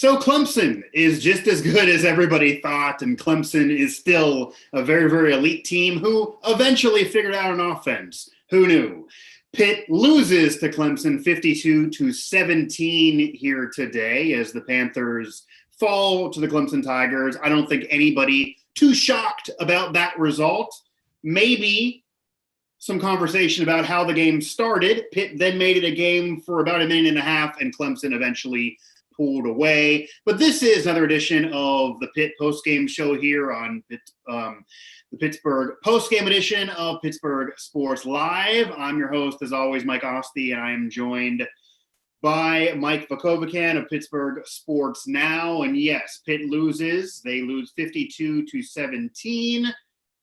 So Clemson is just as good as everybody thought, and Clemson is still a very, very elite team who eventually figured out an offense. Who knew? Pitt loses to Clemson 52-17 here today as the Panthers fall to the Clemson Tigers. I don't think anybody too shocked about that result. Maybe some conversation about how the game started. Pitt then made it a game for about a minute and a half, and Clemson eventually pulled away. But this is another edition of the Pitt Postgame show here on the Pittsburgh Postgame edition of Pittsburgh Sports Live. I'm your host, as always, Mike Asti, and I am joined by Mike Vukovcan of Pittsburgh Sports Now. And yes, Pitt loses. They lose 52-17.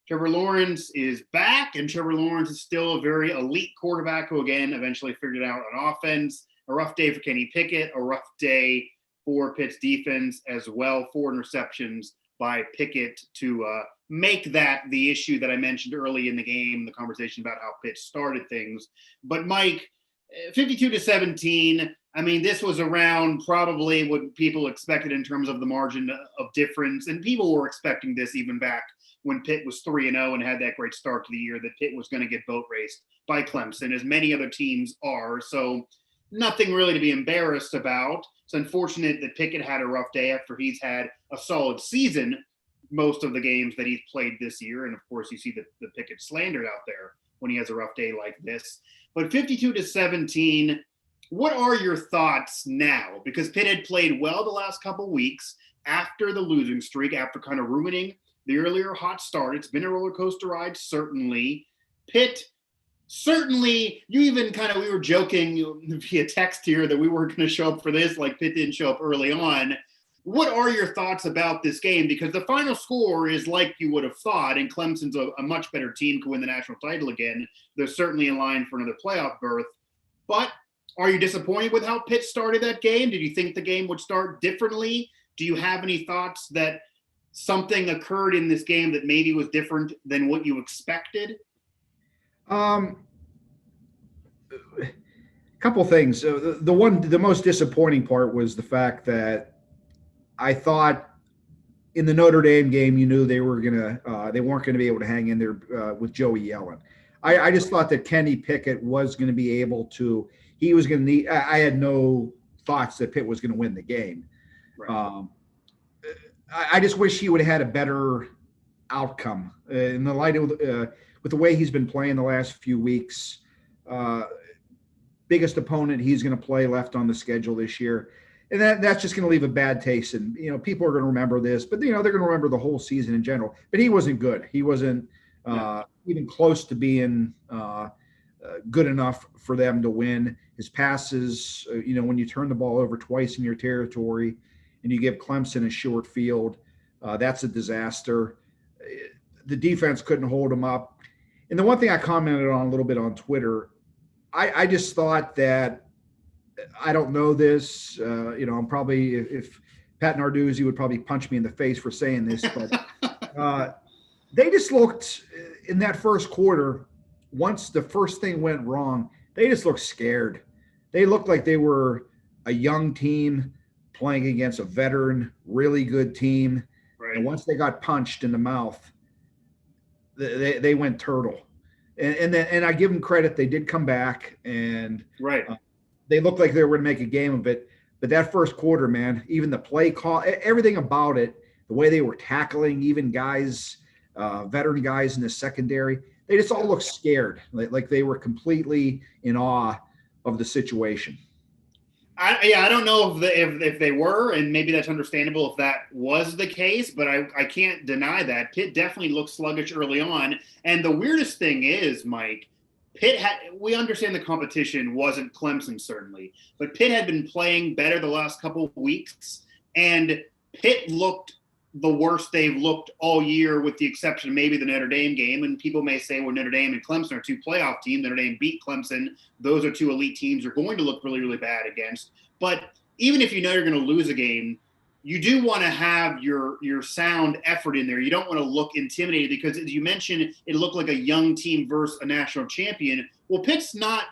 Trevor Lawrence is back, and Trevor Lawrence is still a very elite quarterback who, again, eventually figured it out on offense. A rough day for Kenny Pickett, a rough day for Pitt's defense as well. 4 interceptions by Pickett to make that the issue that I mentioned early in the game, the conversation about how Pitt started things. But Mike, 52-17, I mean, this was around probably what people expected in terms of the margin of difference. And people were expecting this even back when Pitt was 3-0 and had that great start to the year, that Pitt was going to get boat raced by Clemson, as many other teams are. So nothing really to be embarrassed about. It's unfortunate that Pickett had a rough day after he's had a solid season most of the games that he's played this year. And, of course, you see the Pickett slandered out there when he has a rough day like this. But 52-17, what are your thoughts now? Because Pitt had played well the last couple weeks after the losing streak, after kind of ruining the earlier hot start. It's been a roller coaster ride, certainly. Pitt, certainly, we were joking via text here that we weren't going to show up for this, like Pitt didn't show up early on. What are your thoughts about this game? Because the final score is like you would have thought, and Clemson's a much better team, could win the national title again. They're certainly in line for another playoff berth. But are you disappointed with how Pitt started that game? Did you think the game would start differently? Do you have any thoughts that something occurred in this game that maybe was different than what you expected? Couple things. The most disappointing part was the fact that I thought in the Notre Dame game, you knew they weren't going to be able to hang in there with Joey Yellen. I just thought that Kenny Pickett was going to be able to. He was going to need. I had no thoughts that Pitt was going to win the game. Right. I just wish he would have had a better outcome in the light of with the way he's been playing the last few weeks. Biggest opponent he's going to play left on the schedule this year. And that's just going to leave a bad taste. And, people are going to remember this, but, they're going to remember the whole season in general. But he wasn't good. He wasn't even close to being good enough for them to win. His passes, when you turn the ball over twice in your territory and you give Clemson a short field, that's a disaster. The defense couldn't hold him up. And the one thing I commented on a little bit on Twitter, I just thought that, I don't know this, I'm probably, if Pat Narduzzi would probably punch me in the face for saying this, but they just looked in that first quarter, once the first thing went wrong, they just looked scared. They looked like they were a young team playing against a veteran, really good team. Right. And once they got punched in the mouth, they went turtle. And I give them credit. They did come back, and right. They looked like they were going to make a game of it. But that first quarter, man, even the play call, everything about it, the way they were tackling, even guys, veteran guys in the secondary, they just all looked scared, like they were completely in awe of the situation. I don't know if they were, and maybe that's understandable if that was the case, but I can't deny that. Pitt definitely looked sluggish early on. And the weirdest thing is, Mike, we understand the competition wasn't Clemson, certainly, but Pitt had been playing better the last couple of weeks, and Pitt looked the worst they've looked all year, with the exception of maybe the Notre Dame game. And people may say, well, Notre Dame and Clemson are 2 playoff teams. Notre Dame beat Clemson. Those are 2 elite teams you're going to look really, really bad against. But even if you know you're going to lose a game, you do want to have your sound effort in there. You don't want to look intimidated, because, as you mentioned, it looked like a young team versus a national champion. Well, Pitt's not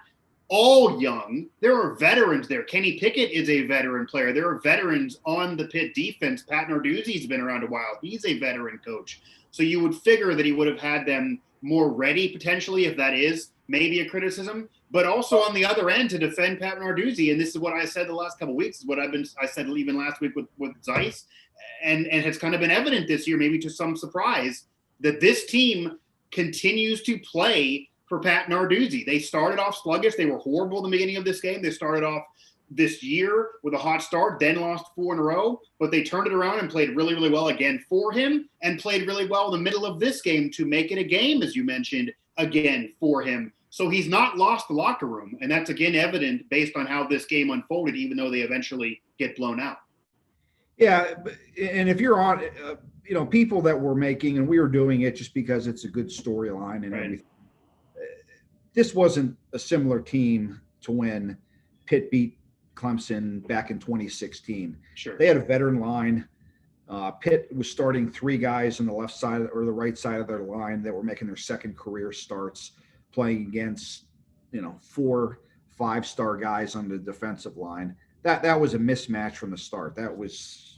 all young. There are veterans there. Kenny Pickett is a veteran player. There are veterans on the Pitt defense. Pat Narduzzi's been around a while. He's a veteran coach. So you would figure that he would have had them more ready potentially, if that is maybe a criticism, but also on the other end to defend Pat Narduzzi. And this is what I said the last couple of weeks, is what I said even last week with Zeiss, and has kind of been evident this year, maybe to some surprise, that this team continues to play for Pat Narduzzi. They started off sluggish. They were horrible in the beginning of this game. They started off this year with a hot start, then lost 4 in a row, but they turned it around and played really, really well again for him, and played really well in the middle of this game to make it a game, as you mentioned, again for him. So he's not lost the locker room, and that's again evident based on how this game unfolded, even though they eventually get blown out. Yeah, and if you're on, people that were making, and we were doing it just because it's a good storyline and everything. This wasn't a similar team to when Pitt beat Clemson back in 2016. Sure. They had a veteran line. Pitt was starting 3 guys on the left side or the right side of their line that were making their second career starts, playing against, 4 5-star guys on the defensive line. That was a mismatch from the start. That was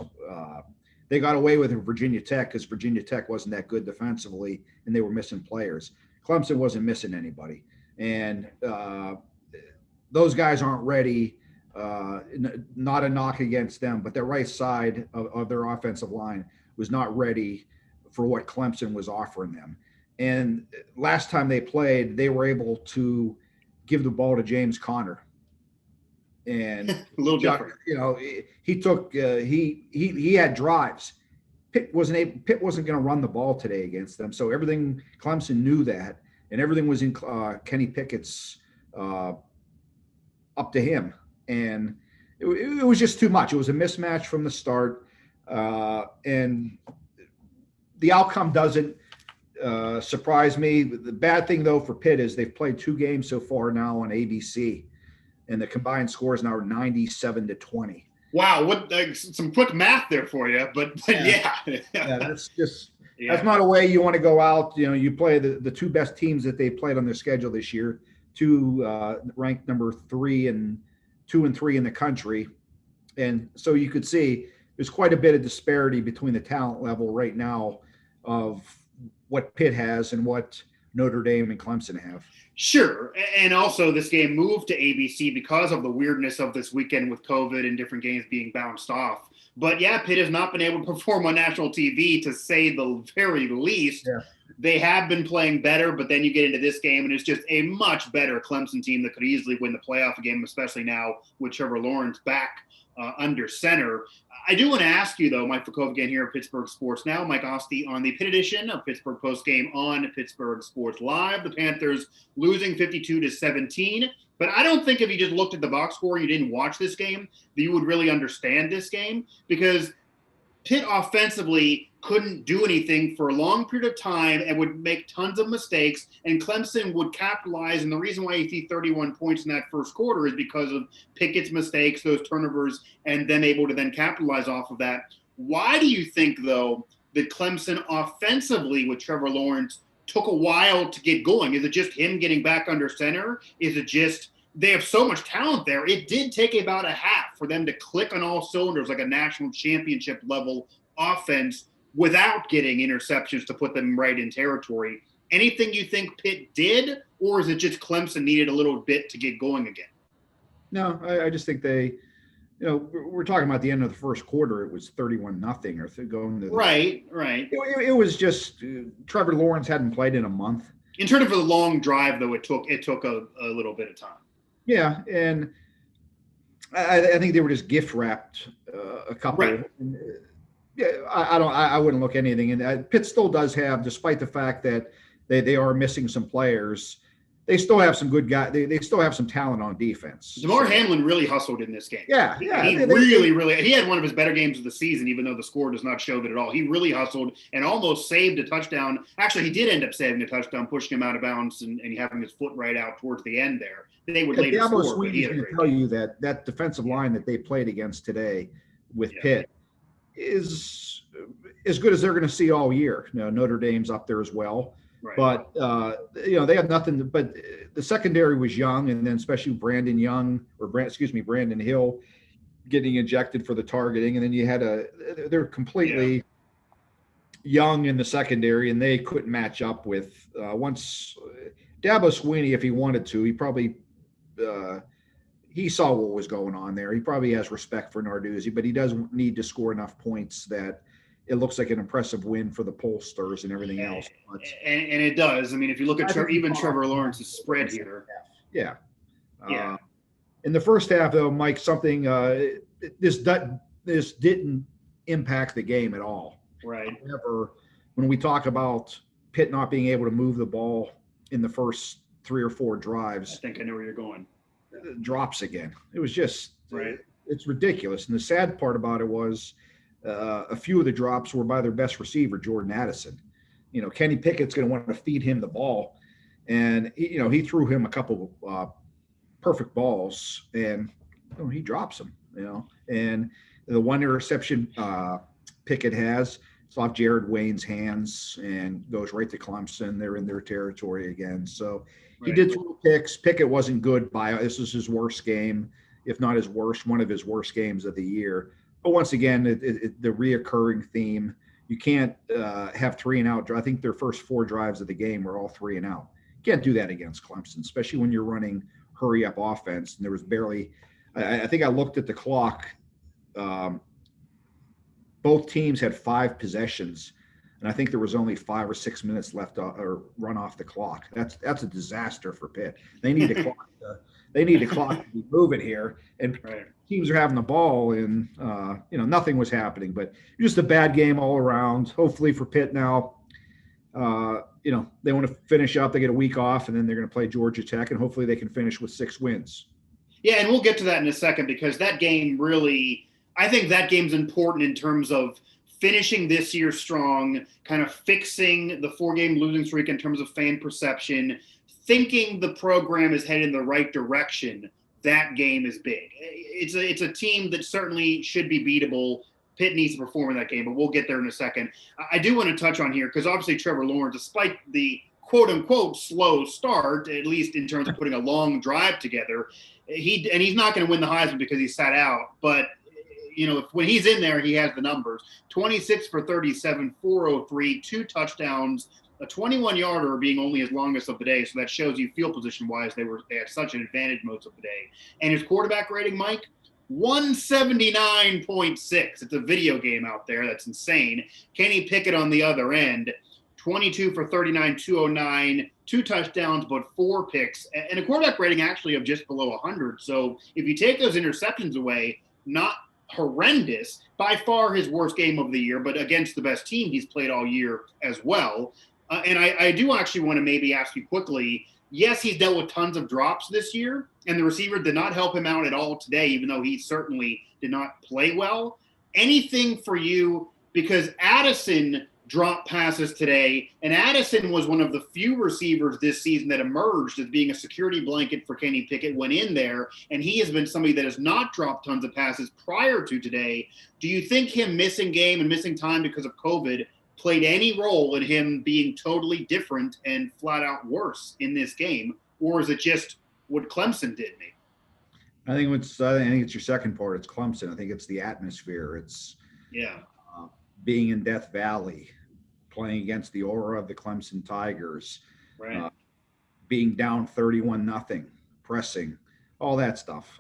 they got away with it Virginia Tech because Virginia Tech wasn't that good defensively and they were missing players. Clemson wasn't missing anybody. And those guys aren't ready. Not a knock against them, but their right side of their offensive line was not ready for what Clemson was offering them. And last time they played, they were able to give the ball to James Conner. And a little different. He took he had drives. Pitt wasn't going to run the ball today against them. So everything, Clemson knew that, and everything was in Kenny Pickett's up to him. And it was just too much. It was a mismatch from the start. And the outcome doesn't surprise me. The bad thing, though, for Pitt is they've played 2 games so far now on ABC, and the combined score is now 97-20. Wow, what some quick math there for you, but yeah. That's just that's not a way you want to go out. You play the 2 best teams that they played on their schedule this year, 2 ranked number 3 and 2 and 3 in the country, and so you could see there's quite a bit of disparity between the talent level right now of what Pitt has and what Notre Dame and Clemson have. Sure. And also this game moved to ABC because of the weirdness of this weekend with COVID and different games being bounced off. But yeah, Pitt has not been able to perform on national TV, to say the very least. Yeah. They have been playing better, but then you get into this game and it's just a much better Clemson team that could easily win the playoff game, especially now with Trevor Lawrence back under center. I do want to ask you, though, Mike Vukovcan here at Pittsburgh Sports Now, Mike Asti on the Pitt edition of Pittsburgh Postgame on Pittsburgh Sports Live. The Panthers losing 52-17. But I don't think if you just looked at the box score and you didn't watch this game, that you would really understand this game, because Pitt offensively couldn't do anything for a long period of time and would make tons of mistakes, and Clemson would capitalize. And the reason why you see 31 points in that first quarter is because of Pickett's mistakes, those turnovers, and them able to then capitalize off of that. Why do you think, though, that Clemson offensively with Trevor Lawrence took a while to get going? Is it just him getting back under center? Is it just they have so much talent there? It did take about a half for them to click on all cylinders like a national championship level offense without getting interceptions to put them right in territory. Anything you think Pitt did, or is it just Clemson needed a little bit to get going again? No, I just think they, we're talking about the end of the first quarter. It was 31-0 or going to right. It was just Trevor Lawrence hadn't played in a month. In terms of the long drive, though, it took a little bit of time. Yeah, and I think they were just gift wrapped a couple. Right. Yeah, I wouldn't look anything in. Pitt still does have, despite the fact that they are missing some players, they still have some good guys. They still have some talent on defense. Damar Hamlin really hustled in this game. Yeah. He really he had one of his better games of the season, even though the score does not show that at all. He really hustled and almost saved a touchdown. Actually, he did end up saving a touchdown, pushing him out of bounds and having his foot right out towards the end there. They would later Diablo score, but he had a great tell you that defensive line that they played against today with Pitt is as good as they're going to see all year. Notre Dame's up there as well. Right. But they have nothing. But the secondary was young, and then especially Brandon Hill getting ejected for the targeting, and then you had they're completely young in the secondary, and they couldn't match up with once Dabo Swinney, if he wanted to, he probably he saw what was going on there. He probably has respect for Narduzzi, but he doesn't need to score enough points that it looks like an impressive win for the pollsters and everything else. But, and it does. I mean, if you look at Trevor Lawrence's spread here. Yeah. In the first half, though, Mike, something this didn't impact the game at all. Right. However, when we talk about Pitt not being able to move the ball in the first 3 or 4 drives, I think I know where you're going. Drops again. It was just right. It's ridiculous. And the sad part about it was a few of the drops were by their best receiver, Jordan Addison. Kenny Pickett's going to want to feed him the ball, and he threw him a couple perfect balls, and he drops them. And the one interception Pickett has, it's off Jared Wayne's hands and goes right to Clemson. They're in their territory again. So he did throw picks. Pickett wasn't good this was his worst game, if not his worst, one of his worst games of the year. But once again, the reoccurring theme, you can't have 3 and out. I think their first 4 drives of the game were all 3 and out. You can't do that against Clemson, especially when you're running hurry up offense. And there was barely, I think I looked at the clock. Both teams had 5 possessions, and I think there was only 5 or 6 minutes left or run off the clock. That's a disaster for Pitt. They need the clock. They need the clock to be moving here, and teams are having the ball, and nothing was happening. But just a bad game all around. Hopefully for Pitt now, they want to finish up. They get a week off, and then they're going to play Georgia Tech, and hopefully they can finish with 6 wins. Yeah, and we'll get to that in a second, because that game really, I think that game's important in terms of finishing this year strong, kind of fixing the 4-game losing streak in terms of fan perception, thinking the program is headed in the right direction. That game is big. It's a team that certainly should be beatable. Pitt needs to perform in that game, but we'll get there in a second. I do want to touch on here, because obviously Trevor Lawrence, despite the quote-unquote slow start, at least in terms of putting a long drive together, he's not going to win the Heisman because he sat out, but when he's in there, he has the numbers. 26 for 37, 403, 2 touchdowns, a 21-yarder being only his longest of the day. So that shows you field position-wise, they had such an advantage most of the day. And his quarterback rating, Mike, 179.6. It's a video game out there. That's insane. Kenny Pickett on the other end, 22 for 39, 209, 2 touchdowns, but 4 picks, and a quarterback rating actually of just below 100. So if you take those interceptions away, not horrendous, by far his worst game of the year, but against the best team he's played all year as well. And I do actually want to maybe ask you quickly, yes, he's dealt with tons of drops this year, and the receiver did not help him out at all today, even though he certainly did not play well. Anything for you, because Addison dropped passes today, and Addison was one of the few receivers this season that emerged as being a security blanket for Kenny Pickett, went in there, and he has been somebody that has not dropped tons of passes prior to today. Do you think him missing game and missing time because of COVID played any role in him being totally different and flat out worse in this game, or is it just what Clemson did maybe? I think it's your second part. It's Clemson. I think it's the atmosphere. It's being in Death Valley, playing against the aura of the Clemson Tigers, being down 31-0, pressing, all that stuff.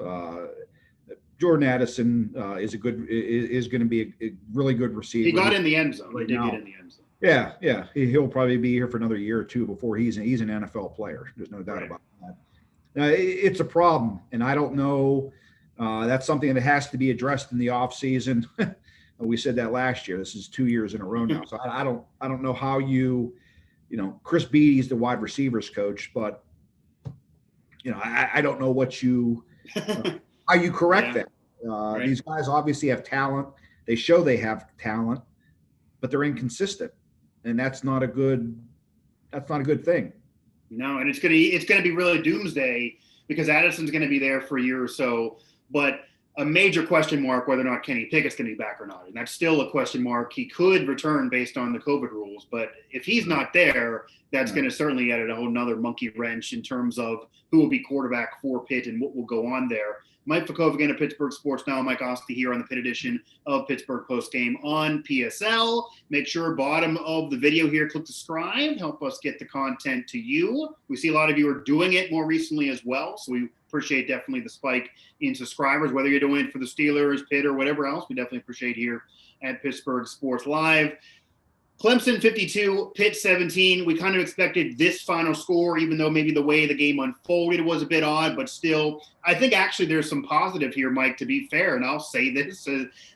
Jordan Addison is going to be a really good receiver. He got in the end zone. He did get in the end zone. Yeah. He'll probably be here for another year or two before he's an NFL player. There's no doubt about that. Now, it's a problem, and I don't know. That's something that has to be addressed in the offseason. We said that last year. This is 2 years in a row now. So I don't know how Chris Beatty's the wide receivers coach, but I don't know what how you correct that. These guys obviously have talent. They show they have talent, but they're inconsistent, and that's not a good thing. No, and it's gonna be really doomsday, because Addison's gonna be there for a year or so. But a major question mark whether or not Kenny Pickett's going to be back or not. And that's still a question mark. He could return based on the COVID rules, but if he's not there, that's going to certainly add a whole nother monkey wrench in terms of who will be quarterback for Pitt and what will go on there. Mike Vukovcan of Pittsburgh Sports Now, Mike Asti here on the Pitt edition of Pittsburgh Postgame on PSL. Make sure bottom of the video here, click subscribe, help us get the content to you. We see a lot of you are doing it more recently as well, so we appreciate definitely the spike in subscribers, whether you're doing it for the Steelers, Pitt, or whatever else. We definitely appreciate here at Pittsburgh Sports Live. Clemson 52, Pitt 17. We kind of expected this final score, even though maybe the way the game unfolded was a bit odd, but still, I think actually there's some positive here, Mike, to be fair. And I'll say this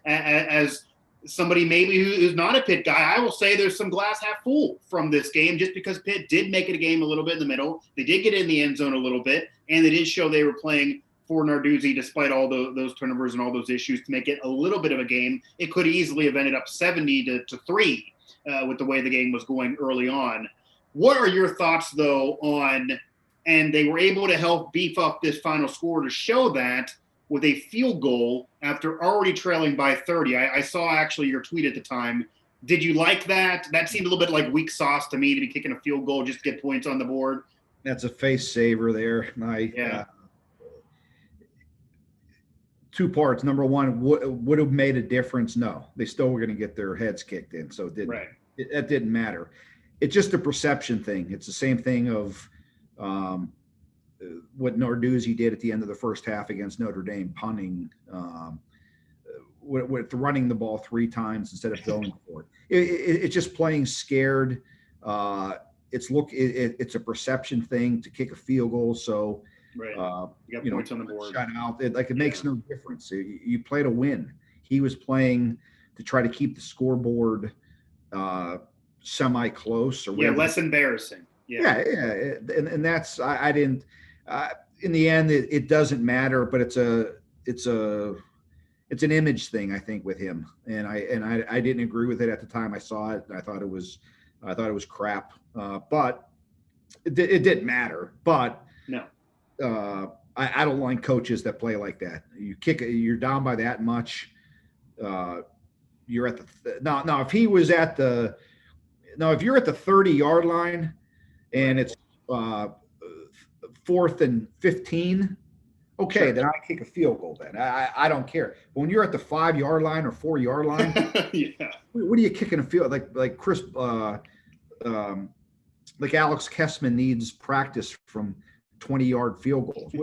as somebody maybe who's not a Pitt guy, I will say there's some glass half full from this game, just because Pitt did make it a game a little bit in the middle. They did get in the end zone a little bit, and they did show they were playing for Narduzzi despite all those turnovers and all those issues to make it a little bit of a game. It could easily have ended up 70 to 3 with the way the game was going early on. What are your thoughts, though, on, and they were able to help beef up this final score to show that with a field goal after already trailing by 30. I saw actually your tweet at the time. Did you like that? That seemed a little bit like weak sauce to me, to be kicking a field goal just to get points on the board. That's a face saver there. Two parts. Number one, would have made a difference? No, they still were going to get their heads kicked in, so it didn't. Right. That didn't matter. It's just a perception thing. It's the same thing of what Narduzzi did at the end of the first half against Notre Dame, punting, with running the ball 3 times instead of going for it. It's just playing scared. It's a perception thing to kick a field goal. So. Right. You got points on the board. Shut out. It makes no difference. You play to win. He was playing to try to keep the scoreboard semi-close or whatever. Less embarrassing. Yeah. And that's I didn't. In the end, it doesn't matter. But it's an image thing, I think, with him. And I didn't agree with it at the time I saw it. I thought it was crap. But it didn't matter. But no. I don't like coaches that play like that. You're down by that much. You're at the now. If he was at the if you're at the 30-yard line and it's 4th and 15, okay, sure. Then I kick a field goal. Then I don't care. But when you're at the 5-yard line or 4-yard line, what are you kicking a field like Chris? Like Alex Kessman needs practice from 20-yard field goals.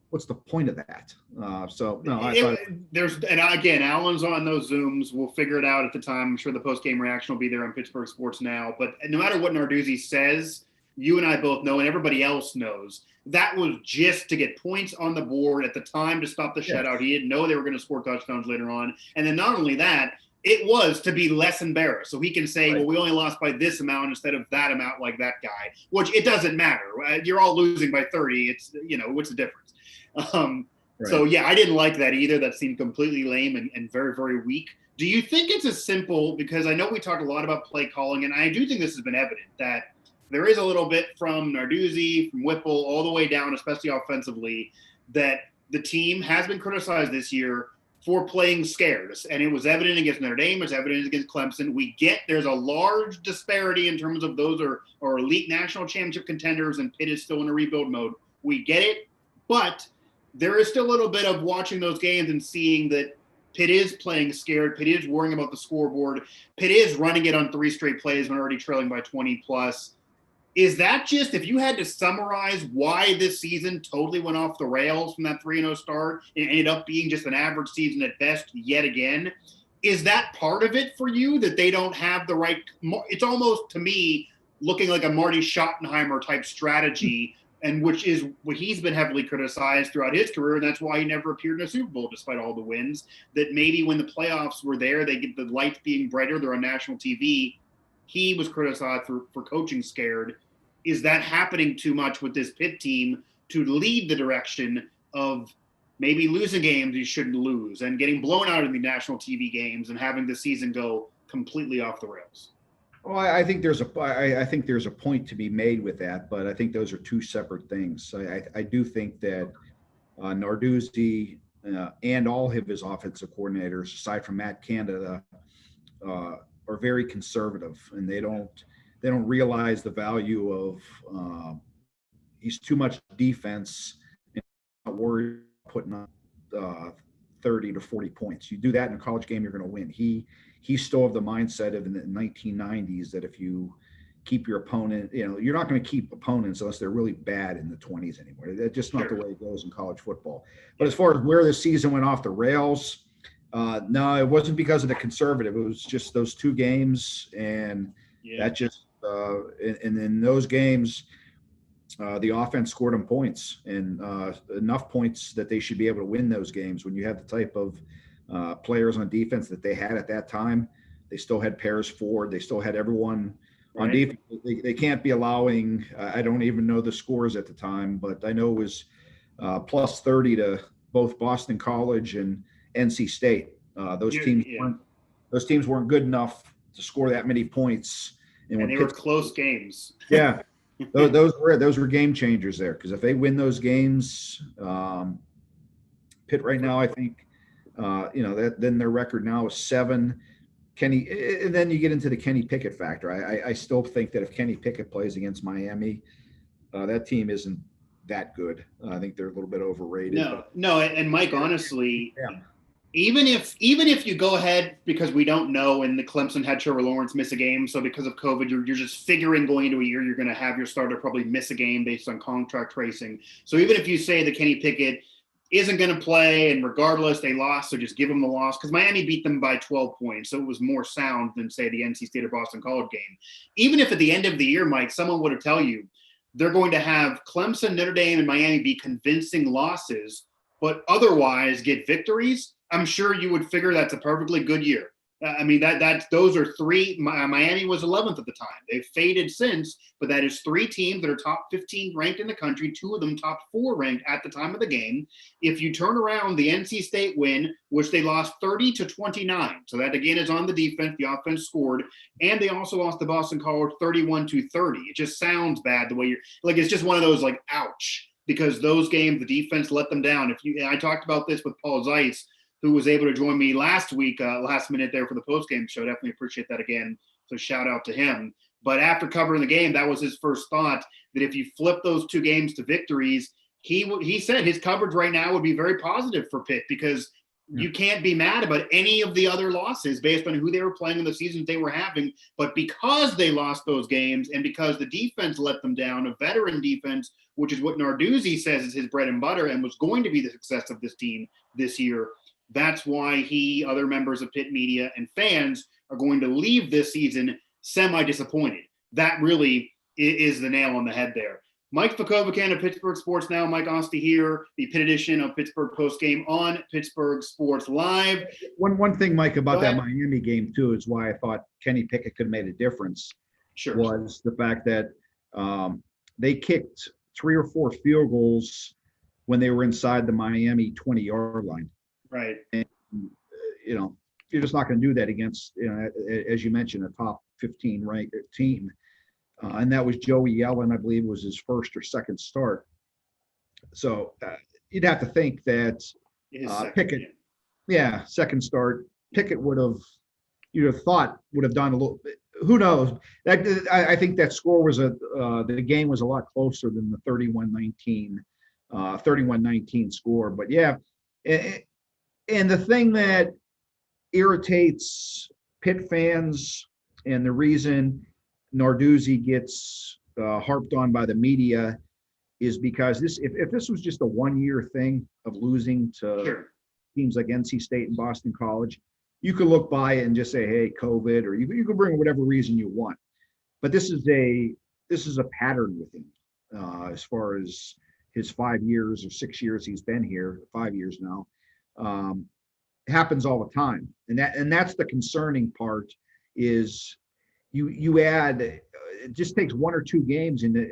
What's the point of that? And again, Alan's on those Zooms. We'll figure it out at the time. I'm sure the post-game reaction will be there on Pittsburgh Sports Now. But no matter what Narduzzi says, you and I both know, and everybody else knows, that was just to get points on the board at the time to stop the shutout. He didn't know they were going to score touchdowns later on. And then not only that, it was to be less embarrassed. So he can say, well, we only lost by this amount instead of that amount like that guy, which it doesn't matter. You're all losing by 30. It's, what's the difference? So, I didn't like that either. That seemed completely lame and very, very weak. Do you think it's as simple, because I know we talked a lot about play calling, and I do think this has been evident, that there is a little bit from Narduzzi, from Whipple, all the way down, especially offensively, that the team has been criticized this year for playing scared. And it was evident against Notre Dame. It's evident against Clemson. We get there's a large disparity in terms of those are elite national championship contenders, and Pitt is still in a rebuild mode. We get it. But there is still a little bit of watching those games and seeing that Pitt is playing scared. Pitt is worrying about the scoreboard. Pitt is running it on 3 straight plays when already trailing by 20 plus. Is that just, if you had to summarize why this season totally went off the rails from that 3-0 start and ended up being just an average season at best yet again, is that part of it for you, that they don't have the right – it's almost, to me, looking like a Marty Schottenheimer type strategy, and which is what he's been heavily criticized throughout his career, and that's why he never appeared in a Super Bowl despite all the wins, that maybe when the playoffs were there, they get the lights being brighter, they're on national TV, he was criticized for coaching scared. Is that happening too much with this Pitt team to lead the direction of maybe losing games you shouldn't lose and getting blown out in the national TV games and having the season go completely off the rails? Well, I think there's a point to be made with that, but I think those are two separate things. I do think that Narduzzi and all of his offensive coordinators, aside from Matt Canada, are very conservative, and they don't realize the value of he's too much defense and not worried about putting up 30 to 40 points. You do that in a college game, you're going to win. He's still of the mindset of in the 1990s that if you keep your opponent, you're not going to keep opponents unless they're really bad in the 20s anymore. That's just not the way it goes in college football. But as far as where the season went off the rails, no, it wasn't because of the conservative. It was just those two games, and that just and in those games, the offense scored them points, and enough points that they should be able to win those games. When you have the type of players on defense that they had at that time, they still had Paris Ford. They still had everyone on defense. They can't be allowing, I don't even know the scores at the time, but I know it was plus 30 to both Boston College and NC State. Those teams weren't good enough to score that many points. And they were close games. Yeah. Those were game changers there, because if they win those games, Pitt right now, I think, then their record now is 7. Kenny, and then you get into the Kenny Pickett factor. I still think that if Kenny Pickett plays against Miami, that team isn't that good. I think they're a little bit overrated. No, and Mike, honestly, even if you go ahead, because we don't know, and the Clemson had Trevor Lawrence miss a game, so because of COVID, you're just figuring going into a year you're going to have your starter probably miss a game based on contract tracing. So even if you say that Kenny Pickett isn't going to play, and regardless they lost, so just give them the loss, because Miami beat them by 12 points, so it was more sound than, say, the NC State or Boston College game. Even if at the end of the year, Mike, someone would have tell you they're going to have Clemson, Notre Dame, and Miami be convincing losses, but otherwise get victories, I'm sure you would figure that's a perfectly good year. I mean, those are 3. Miami was 11th at the time. They've faded since, but that is 3 teams that are top 15 ranked in the country, 2 of them top 4 ranked at the time of the game. If you turn around the NC State win, which they lost 30-29, so that again is on the defense, the offense scored, and they also lost to Boston College 31-30. It just sounds bad the way you're like. It's just one of those like, ouch, because those games the defense let them down. I talked about this with Paul Zeiss, who was able to join me last week, last minute there for the postgame show. Definitely appreciate that again. So shout out to him. But after covering the game, that was his first thought, that if you flip those 2 games to victories, he said his coverage right now would be very positive for Pitt, because you can't be mad about any of the other losses based on who they were playing in the seasons they were having. But because they lost those games, and because the defense let them down, a veteran defense, which is what Narduzzi says is his bread and butter and was going to be the success of this team this year, that's why other members of Pitt media and fans are going to leave this season semi-disappointed. That really is the nail on the head there. Mike Vukovcan of Pittsburgh Sports Now. Mike Asti here, the Pitt edition of Pittsburgh Postgame on Pittsburgh Sports Live. One thing, Mike, about that Miami game, too, is why I thought Kenny Pickett could have made a difference. Sure. Was the fact that they kicked 3 or 4 field goals when they were inside the Miami 20-yard line. Right. And, you're just not going to do that against, as you mentioned, a top 15 ranked team. And that was Joey Yellen, I believe, was his first or second start. So you'd have to think that Pickett, second start, Pickett would have done a little bit. Who knows? I think that score was the game was a lot closer than the 31-19 score. But yeah. And the thing that irritates Pitt fans, and the reason Narduzzi gets harped on by the media, is because if this was just a 1-year thing of losing to teams like NC State and Boston College, you could look by it and just say, hey, COVID, or you could bring whatever reason you want. But this is a pattern with him as far as his 5 years or 6 years he's been here, 5 years now. Happens all the time, and that's the concerning part. Is you add, it just takes 1 or 2 games into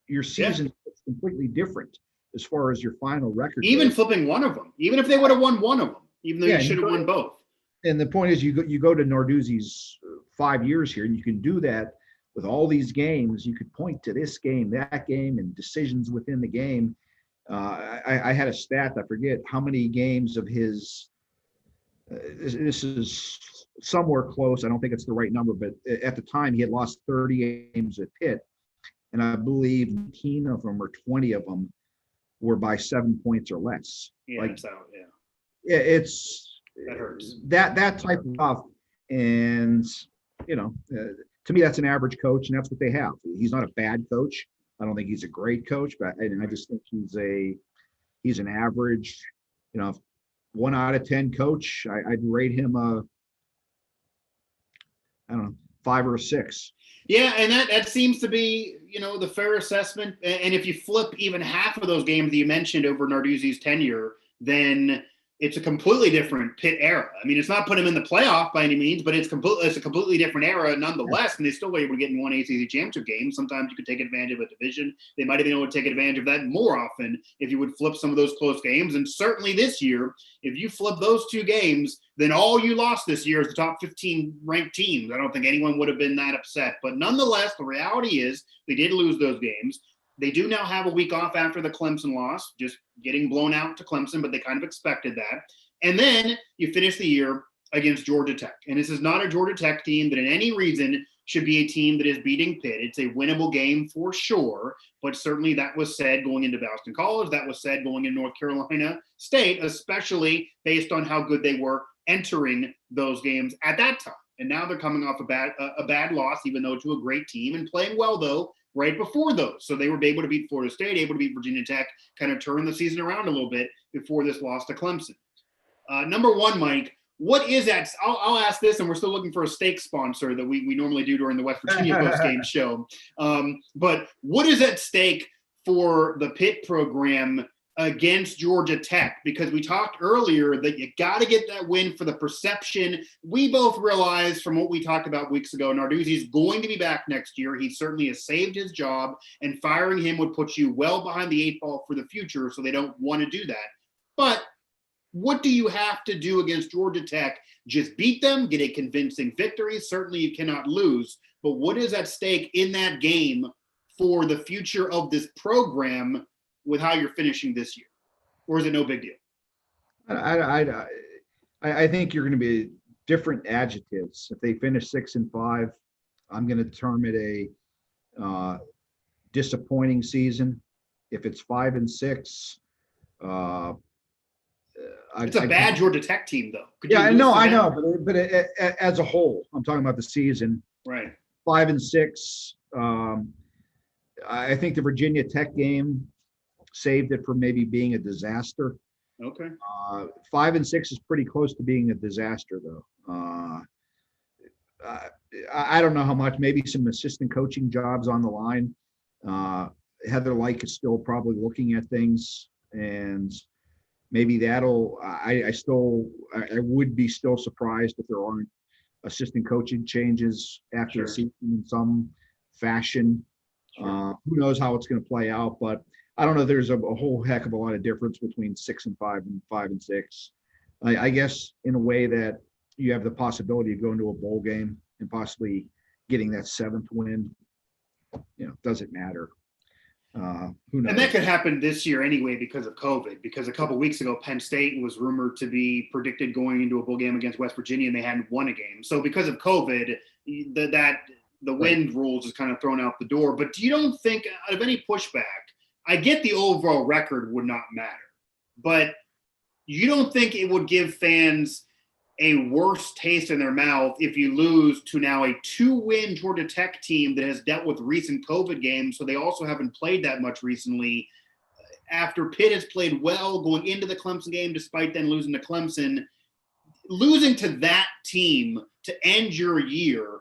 your season is completely different as far as your final record. Even goes. Flipping one of them, even if they would have won one of them, even though you should have won both. And the point is, you go to Narduzzi's 5 years here, and you can do that with all these games. You could point to this game, that game, and decisions within the game. I had a stat, I forget how many games of his, this is somewhere close. I don't think it's the right number, but at the time he had lost 30 games at Pitt. And I believe 19 of them or 20 of them were by 7 points or less. Yeah, like, it's out. Yeah, it's that hurts. That type of stuff. And, to me, that's an average coach, and that's what they have. He's not a bad coach. I don't think he's a great coach, but I just think he's an average, 1 out of 10 coach. I'd rate him I don't know, 5 or a 6. Yeah, and that seems to be, the fair assessment. And if you flip even half of those games that you mentioned over Narduzzi's tenure, then it's a completely different Pitt era. I mean, it's not put him in the playoff by any means, but it's a completely different era nonetheless. And they still were able to get in one ACC championship game. Sometimes you could take advantage of a division. They might have been able to take advantage of that more often if you would flip some of those close games. And certainly this year, if you flip those 2 games, then all you lost this year is the top 15 ranked teams. I don't think anyone would have been that upset. But nonetheless, the reality is they did lose those games. They do now have a week off after the Clemson loss, just getting blown out to Clemson, but they kind of expected that. And then you finish the year against Georgia Tech. And this is not a Georgia Tech team that in any reason should be a team that is beating Pitt. It's a winnable game for sure, but certainly that was said going into Boston College. That was said going into North Carolina State, especially based on how good they were entering those games at that time. And now they're coming off a bad loss, even though to a great team, and playing well, though, right before those. So they were able to beat Florida State, able to beat Virginia Tech, kind of turn the season around a little bit before this loss to Clemson. Number 1, Mike, what is that? I'll ask this, and we're still looking for a steak sponsor that we normally do during the West Virginia postgame show. But what is at stake for the Pitt program against Georgia Tech? Because we talked earlier that you got to get that win for the perception. We both realized from what we talked about weeks ago, Narduzzi's going to be back next year. He certainly has saved his job, and firing him would put you well behind the 8 ball for the future, so they don't want to do that. But what do you have to do against Georgia Tech? Just beat them, get a convincing victory. Certainly you cannot lose, but what is at stake in that game for the future of this program with how you're finishing this year? Or is it no big deal? I think you're going to be different adjectives. If they finish 6-5, I'm going to term it a disappointing season. If it's 5-6, it's a bad Georgia Tech team, though. I know, but as a whole, I'm talking about the season. Right. 5-6. I think the Virginia Tech game saved it from maybe being a disaster. Okay. 5-6 is pretty close to being a disaster, though. I don't know how much. Maybe some assistant coaching jobs on the line. Heather Lyke is still probably looking at things, and maybe that'll. I would be still surprised if there aren't assistant coaching changes after the season in some fashion. Sure. Who knows how it's going to play out, but I don't know. There's a whole heck of a lot of difference between 6-5 and 5-6. I guess in a way that you have the possibility of going to a bowl game and possibly getting that 7th win. Doesn't matter. Who knows? And that could happen this year anyway because of COVID. Because a couple of weeks ago, Penn State was rumored to be predicted going into a bowl game against West Virginia, and they hadn't won a game. So because of COVID, the win rules is kind of thrown out the door. But you don't think, out of any pushback, I get the overall record would not matter, but you don't think it would give fans a worse taste in their mouth if you lose to now a 2-win Georgia Tech team that has dealt with recent COVID games, so they also haven't played that much recently, after Pitt has played well going into the Clemson game despite then losing to Clemson. Losing to that team to end your year,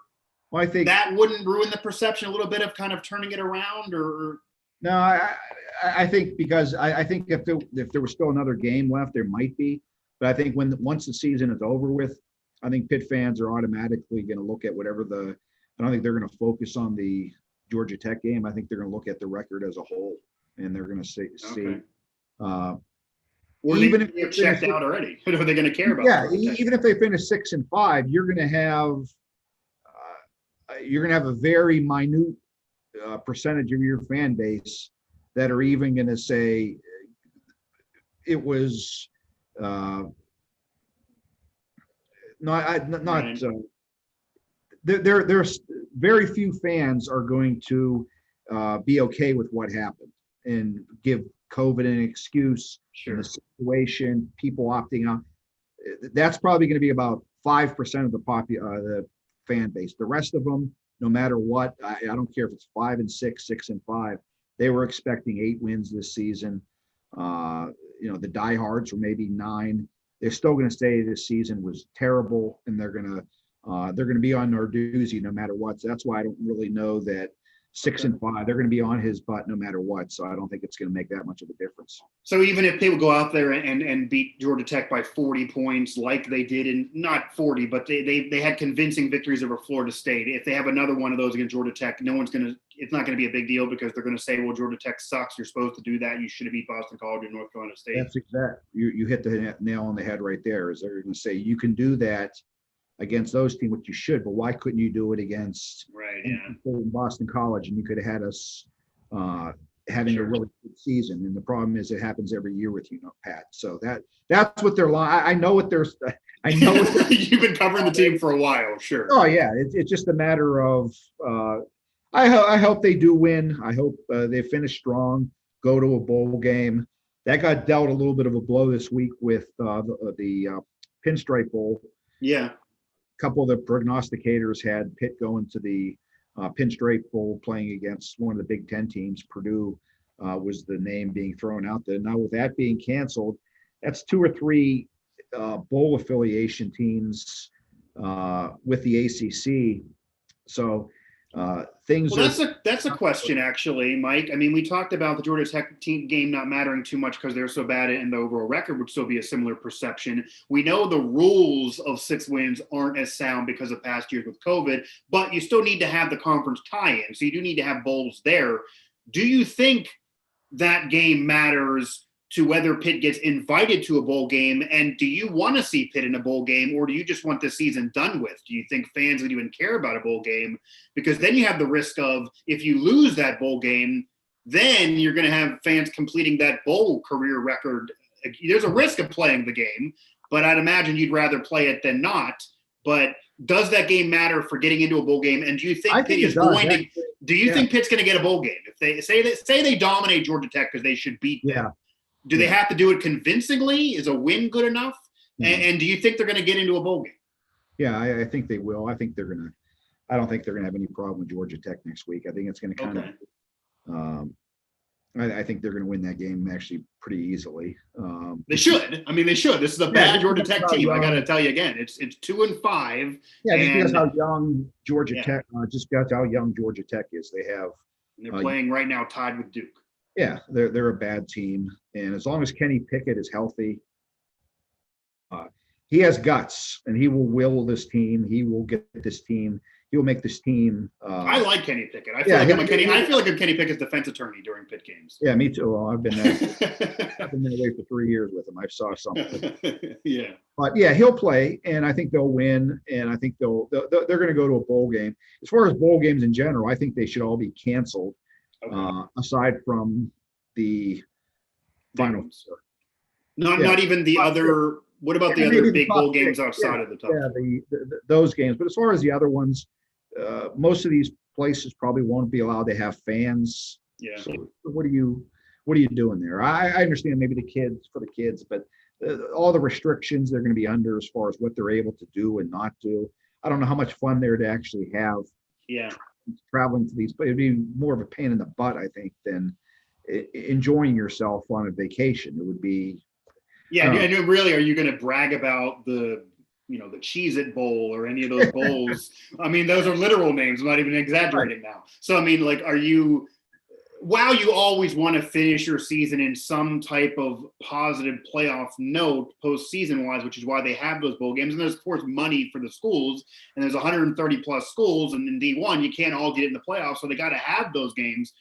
well, I think that wouldn't ruin the perception a little bit of kind of turning it around? Or no, I think because I think if there was still another game left, there might be. But I think once the season is over with, I think Pitt fans are automatically going to look at whatever I don't think they're going to focus on the Georgia Tech game. I think they're going to look at the record as a whole, and they're going to see. Or even if they're checked out already, are they going to care about? Yeah, even if they finish 6-5, you're going to have a very minute percentage of your fan base that are even going to say, it was not Right. there's very few fans are going to be okay with what happened and give COVID an excuse in Sure. the situation, people opting out. That's probably going to be about 5% of the fan base. The rest of them, no matter what, I don't care if it's 5-6, 6-5, they were expecting 8 wins this season. The diehards were maybe 9. They're still going to say this season was terrible, and they're going to be on Narduzzi no matter what. So that's why I don't really know that 6-5. They're going to be on his butt no matter what. So I don't think it's going to make that much of a difference. So even if they would go out there and beat Georgia Tech by 40 points, like they did in not 40, but they had convincing victories over Florida State. If they have another one of those against Georgia Tech, it's not going to be a big deal because they're going to say, well, Georgia Tech sucks. You're supposed to do that. You should have beat Boston College or North Carolina State. That's exact. You hit the nail on the head right there. Is they're going to say you can do that against those teams, which you should, but why couldn't you do it against Boston College? And you could have had us having a really good season. And the problem is it happens every year with you, Pat. So that's what they're like. I know what they're. I know what you've been covering the team for a while, sure. Oh yeah, it's just a matter of. I hope they do win. I hope they finish strong, go to a bowl game. That got dealt a little bit of a blow this week with the Pinstripe Bowl. Yeah. Couple of the prognosticators had Pitt going to the Pinstripe Bowl playing against one of the Big Ten teams. Purdue was the name being thrown out there. Now with that being canceled, that's 2 or 3 bowl affiliation teams with the ACC. So things. Well, that's a question actually, Mike. I mean, we talked about the Georgia Tech team game not mattering too much because they're so bad, and the overall record would still be a similar perception. We know the rules of 6 wins aren't as sound because of past years with COVID, but you still need to have the conference tie-in, so you do need to have bowls there. Do you think that game matters to whether Pitt gets invited to a bowl game? And do you want to see Pitt in a bowl game, or do you just want the season done with? Do you think fans would even care about a bowl game? Because then you have the risk of, if you lose that bowl game, then you're going to have fans completing that bowl career record. There's a risk of playing the game, but I'd imagine you'd rather play it than not. But does that game matter for getting into a bowl game? And do you think Pitt is going to? Do you think Pitt's going to get a bowl game if they say they dominate Georgia Tech because they should beat them? Yeah. Do they have to do it convincingly? Is a win good enough? And do you think they're going to get into a bowl game? Yeah, I think they will. I don't think they're going to have any problem with Georgia Tech next week. I think it's going to kind of I think they're going to win that game actually pretty easily. They should. I mean, they should. This is a bad Georgia Tech team. I got to tell you again, it's 2-5. Yeah, just how young Georgia Tech. Just that's how young Georgia Tech is. They're playing right now tied with Duke. Yeah, they're a bad team, and as long as Kenny Pickett is healthy, he has guts, and he will will this team. He will get this team. He will make this team. I like Kenny Pickett. I feel like I'm Kenny Pickett's defense attorney during Pitt games. Yeah, me too. Well, I've been away for 3 years with him. I saw something. Yeah, but yeah, he'll play, and I think they'll win, and I think they're going to go to a bowl game. As far as bowl games in general, I think they should all be canceled. Okay. Aside from the finals. Not even the other. What about the other big bowl games outside of the top? Yeah, those games. But as far as the other ones, most of these places probably won't be allowed to have fans. Yeah. So what are you doing there? I understand maybe the kids, but all the restrictions they're going to be under as far as what they're able to do and not do. I don't know how much fun they're to actually have. Yeah. Traveling to these, but it'd be more of a pain in the butt, I think, than enjoying yourself on a vacation. It would be. Yeah, and really, are you going to brag about the Cheez-It Bowl or any of those bowls? I mean, those are literal names. I'm not even exaggerating now. So, I mean, like, while you always want to finish your season in some type of positive playoff note postseason wise, which is why they have those bowl games. And there's, of course, money for the schools, and there's 130 plus schools. And in D1, you can't all get in the playoffs. So they got to have those games.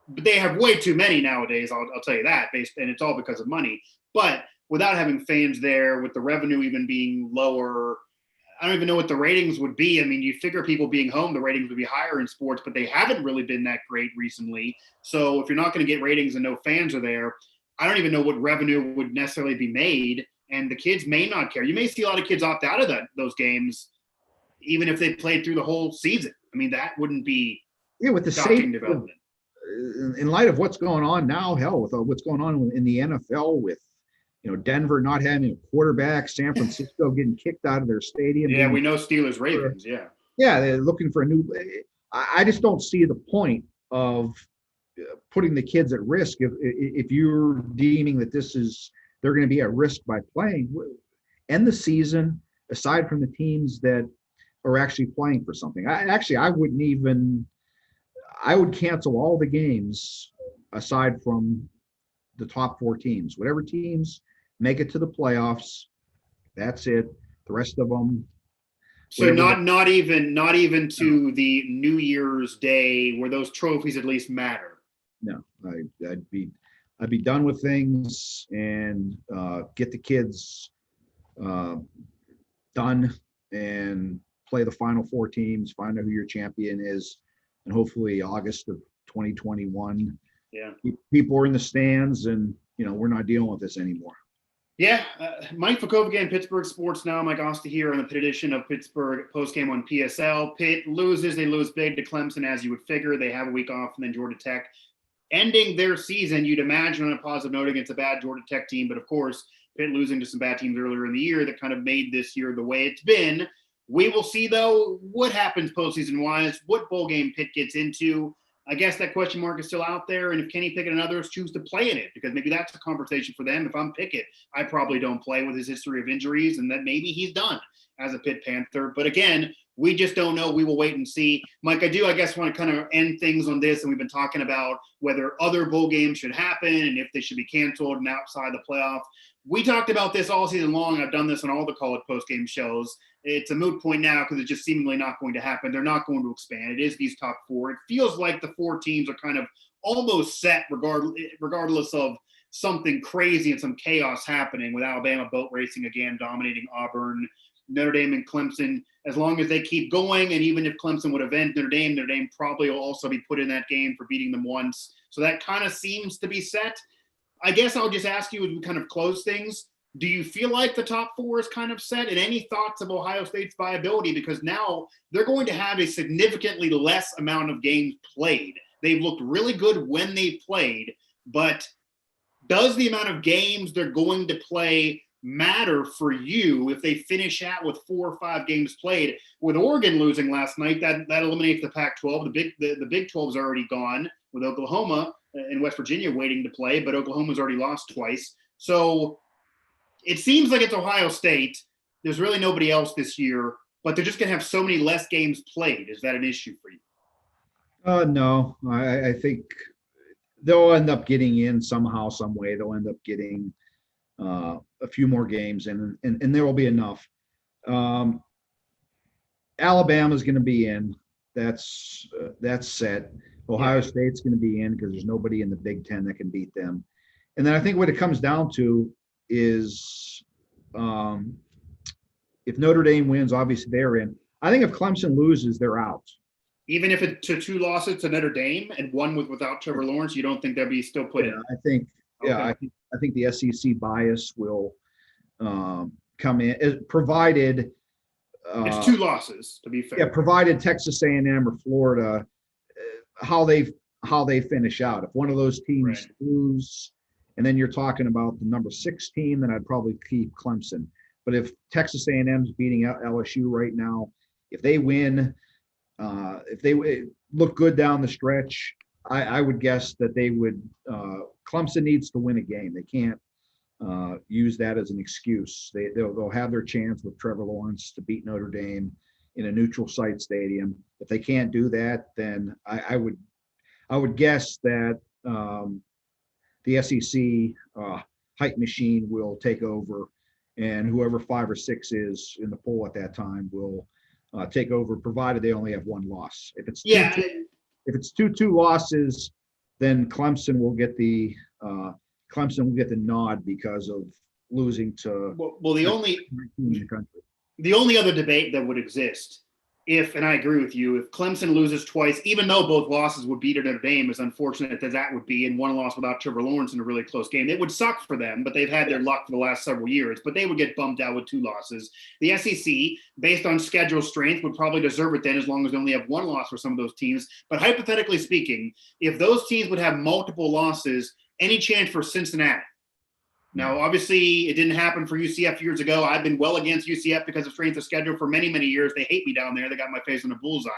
But they have way too many nowadays. I'll tell you that, and it's all because of money. But without having fans there, with the revenue even being lower, I don't even know what the ratings would be. I mean, you figure people being home, the ratings would be higher in sports, but they haven't really been that great recently. So if you're not going to get ratings and no fans are there, I don't even know what revenue would necessarily be made, and the kids may not care. You may see a lot of kids opt out of those games, even if they played through the whole season. I mean, that wouldn't be with the shocking safety development. In light of what's going on now, hell, with what's going on in the NFL with, Denver not having a quarterback, San Francisco getting kicked out of their stadium. Yeah, we know Steelers Ravens. Yeah. Yeah, they're looking for a new. I just don't see the point of putting the kids at risk if you're deeming that they're going to be at risk by playing. End the season, aside from the teams that are actually playing for something. I would cancel all the games aside from the top 4 teams. Whatever teams make it to the playoffs, that's it. The rest of them. So not even to the New Year's Day where those trophies at least matter. No, I'd be done with things and get the kids done and play the final 4 teams, find out who your champion is, and hopefully August of 2021. Yeah, people are in the stands, and we're not dealing with this anymore. Yeah, Mike Vukovcan, Pittsburgh Sports now. Mike Asti here on the Pitt edition of Pittsburgh Postgame on PSL. Pitt loses. They lose big to Clemson, as you would figure. They have a week off, and then Georgia Tech. Ending their season, you'd imagine on a positive note against a bad Georgia Tech team. But, of course, Pitt losing to some bad teams earlier in the year that kind of made this year the way it's been. We will see, though, what happens postseason-wise, what bowl game Pitt gets into. I guess that question mark is still out there, and if Kenny Pickett and others choose to play in it, because maybe that's a conversation for them. If I'm Pickett, I probably don't play with his history of injuries, and that maybe he's done as a Pitt Panther. But again, we just don't know. We will wait and see. Mike, I guess, want to kind of end things on this, and we've been talking about whether other bowl games should happen and if they should be canceled and outside the playoff. We talked about this all season long. I've done this on all the college postgame shows. It's a moot point now because it's just seemingly not going to happen. They're not going to expand. It is these top 4. It feels like the 4 teams are kind of almost set regardless of something crazy and some chaos happening with Alabama boat racing again, dominating Auburn, Notre Dame and Clemson. As long as they keep going, and even if Clemson would event Notre Dame probably will also be put in that game for beating them once. So that kind of seems to be set. I guess I'll just ask you as we kind of close things, do you feel like the top 4 is kind of set? And any thoughts of Ohio State's viability? Because now they're going to have a significantly less amount of games played. They've looked really good when they played, but does the amount of games they're going to play matter for you if they finish out with 4 or 5 games played? With Oregon losing last night, that eliminates the Pac-12. The Big 12 is already gone, with Oklahoma and West Virginia waiting to play, but Oklahoma's already lost twice. So it seems like it's Ohio State. There's really nobody else this year, but they're just going to have so many less games played. Is that an issue for you? No, I think they'll end up getting in somehow, some way. They'll end up getting a few more games, and there will be enough. Alabama's going to be in. That's set. Ohio State's going to be in because there's nobody in the Big Ten that can beat them. And then I think what it comes down to is if Notre Dame wins, obviously they're in. I think if Clemson loses, they're out. Even if it's 2 losses to Notre Dame and one without Trevor Lawrence, you don't think they'll be still put in? I think I think the SEC bias will come in, provided it's 2 losses, to be fair. Yeah, provided Texas A&M or Florida, how they finish out. If one of those teams lose, and then you're talking about the number 6 team, then I'd probably keep Clemson. But if Texas A&M's beating LSU right now, if they win, if they look good down the stretch, I would guess that they would. Clemson needs to win a game. They can't use that as an excuse. They'll have their chance with Trevor Lawrence to beat Notre Dame in a neutral site stadium. If they can't do that, then I would guess that the SEC hype machine will take over, and whoever 5 or 6 is in the poll at that time will take over, provided they only have 1 loss. If it's two losses, then Clemson will get the nod because of losing to the only other debate that would exist and I agree with you, if Clemson loses twice, even though both losses would beat Notre Dame, as unfortunate as that would be, and one loss without Trevor Lawrence in a really close game, it would suck for them, but they've had their luck for the last several years, but they would get bumped out with 2 losses. The SEC, based on schedule strength, would probably deserve it then as long as they only have 1 loss for some of those teams. But hypothetically speaking, if those teams would have multiple losses, any chance for Cincinnati? Now, obviously, it didn't happen for UCF years ago. I've been well against UCF because of strength of schedule for many, many years. They hate me down there. They got my face in a bullseye.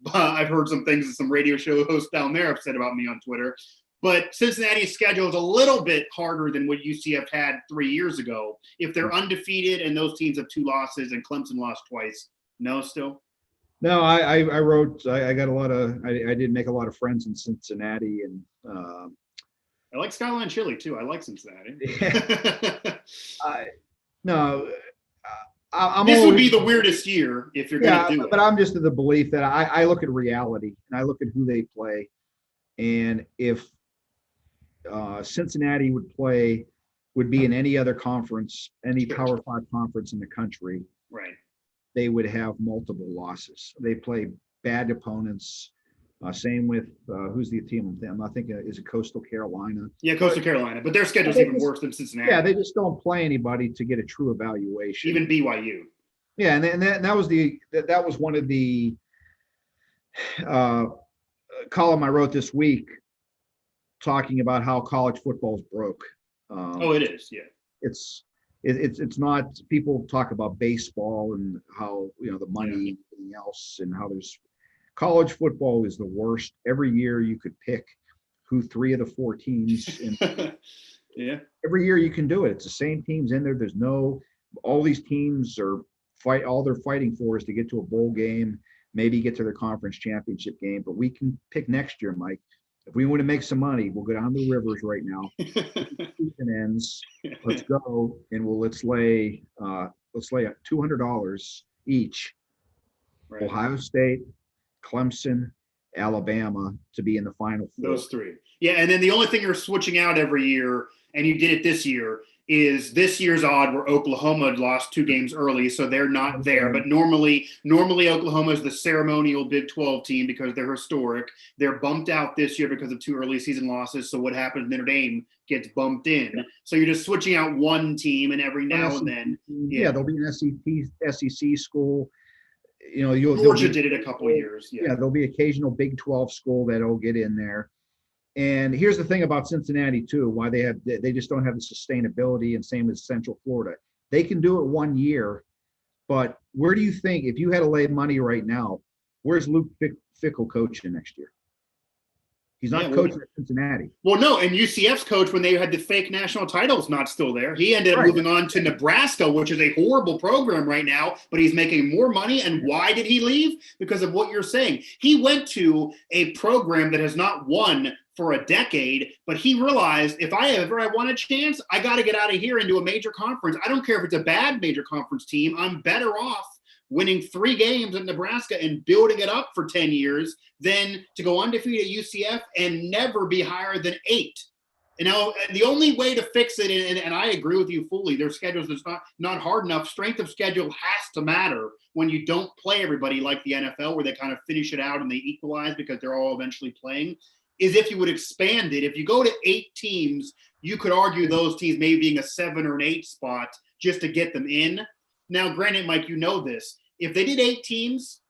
But I've heard some things that some radio show hosts down there have said about me on Twitter. But Cincinnati's schedule is a little bit harder than what UCF had 3 years ago. If they're undefeated and those teams have 2 losses and Clemson lost twice, no, still? No, I wrote. I got a lot of. I did make a lot of friends in Cincinnati, and I like Skyline Chili too. I like Cincinnati. No, I'm. This would be the weirdest year if you're going to do it. But I'm just of the belief that I look at reality and I look at who they play, and if Cincinnati would be in any other conference, any Power 5 conference in the country, right, they would have multiple losses. They play bad opponents. Same with who's the team? I'm not thinking, is it Coastal Carolina? Yeah, Coastal Carolina, but their schedule's even worse than Cincinnati. Yeah, they just don't play anybody to get a true evaluation. Even BYU. Yeah, and that was one of the column I wrote this week, talking about how college football's broke. It is. Yeah. It's not. People talk about baseball and how the money and everything else, and how there's. College football is the worst. Every year you could pick who 3 of the 4 teams. And yeah. Every year you can do it. It's the same teams in there. There's all these teams all they're fighting for is to get to a bowl game, maybe get to their conference championship game. But we can pick next year, Mike. If we want to make some money, we'll go down the rivers right now. Season ends. Let's go, and let's lay $200 each. Right. Ohio State, Clemson, Alabama to be in the Final Four. Those 3. Yeah, and then the only thing you're switching out every year, and you did it this year, is this year's odd where Oklahoma had lost 2 games early, so they're not there. But normally Oklahoma is the ceremonial Big 12 team because they're historic. They're bumped out this year because of 2 early season losses. So what happens? Notre Dame gets bumped in. Yeah. So you're just switching out one team, and every now and then. Yeah, there'll be an SEC school. Georgia did it a couple of years. Yeah, there'll be occasional Big 12 school that'll get in there. And here's the thing about Cincinnati too, why they just don't have the sustainability, and same as Central Florida. They can do it 1 year, but where do you think, if you had to lay money right now, where's Luke Fickell coaching next year? He's not coaching at Cincinnati. Well, no, and UCF's coach, when they had the fake national titles, not still there. He ended up moving on to Nebraska, which is a horrible program right now, but he's making more money. And why did he leave? Because of what you're saying. He went to a program that has not won for a decade, but he realized, if I ever want a chance, I got to get out of here into a major conference. I don't care if it's a bad major conference team. I'm better off winning 3 games at Nebraska and building it up for 10 years than to go undefeated at UCF and never be higher than 8. And now the only way to fix it, and I agree with you fully, their schedules is not hard enough. Strength of schedule has to matter when you don't play everybody like the NFL, where they kind of finish it out and they equalize because they're all eventually playing, is if you would expand it. If you go to 8 teams, you could argue those teams maybe being a 7 or an 8 spot just to get them in. Now, granted, Mike, you know this. If they did 8 teams,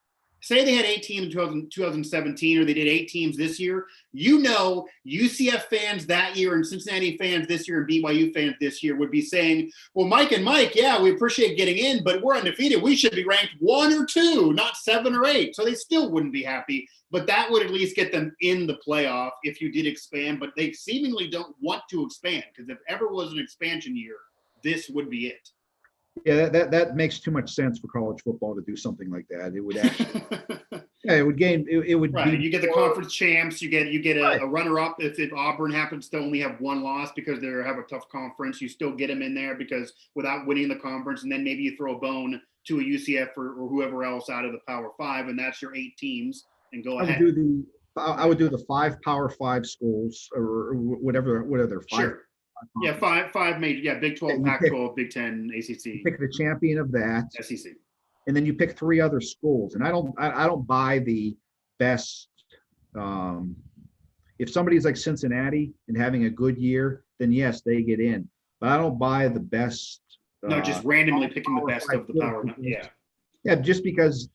say they had 8 teams in 2017, or they did 8 teams this year, UCF fans that year and Cincinnati fans this year and BYU fans this year would be saying, well, Mike, yeah, we appreciate getting in, but we're undefeated. We should be ranked 1 or 2, not 7 or 8. So they still wouldn't be happy, but that would at least get them in the playoff if you did expand. But they seemingly don't want to expand, because if ever was an expansion year, this would be it. Yeah, that makes too much sense for college football to do something like that. It would actually, it would gain. It would right. Be you get the conference champs. You get a runner-up if Auburn happens to only have 1 loss because they have a tough conference. You still get them in there because without winning the conference, and then maybe you throw a bone to a UCF or whoever else out of the Power 5, and that's your 8 teams. And go ahead. I would do the 5 Power 5 schools or whatever. What are there? 5? Sure. Yeah, five major. Yeah, Big 12, Pac-12, Big 10, ACC. Pick the champion of that. SEC. and then you pick three other schools. And I don't buy the best. If somebody's like Cincinnati and having a good year, then yes, they get in. But I don't buy the best. No, just randomly picking the best of the power. Yeah. Yeah, just because